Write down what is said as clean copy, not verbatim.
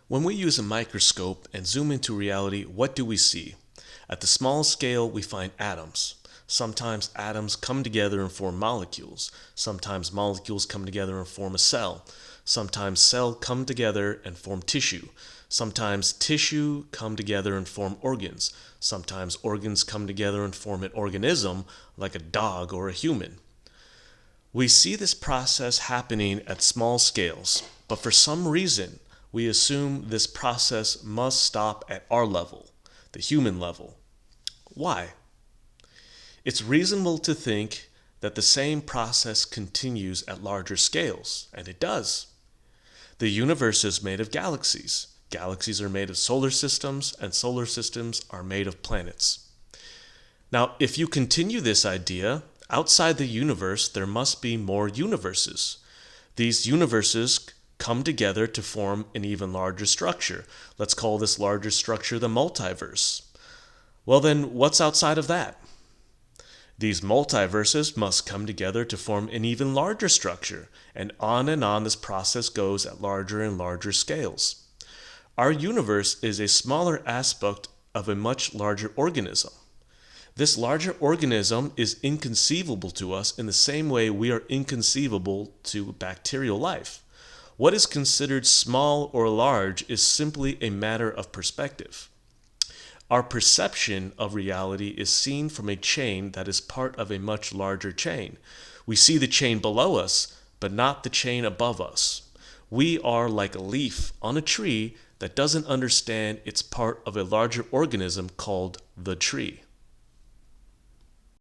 When we use a microscope and zoom into reality, what do we see? At the small scale, we find atoms. Sometimes atoms come together and form molecules. Sometimes molecules come together and form a cell. Sometimes cells come together and form tissue. Sometimes tissue come together and form organs. Sometimes organs come together and form an organism, like a dog or a human. We see this process happening at small scales, but for some reason, we assume this process must stop at our level, the human level. Why? It's reasonable to think that the same process continues at larger scales, and it does. The universe is made of galaxies. Galaxies are made of solar systems, and solar systems are made of planets. Now, if you continue this idea, outside the universe there must be more universes. These universes come together to form an even larger structure. Let's call this larger structure the multiverse. Well then, what's outside of that? These multiverses must come together to form an even larger structure, and on this process goes at larger and larger scales. Our universe is a smaller aspect of a much larger organism. This larger organism is inconceivable to us in the same way we are inconceivable to bacterial life. What is considered small or large is simply a matter of perspective. Our perception of reality is seen from a chain that is part of a much larger chain. We see the chain below us, but not the chain above us. We are like a leaf on a tree that doesn't understand it's part of a larger organism called the tree.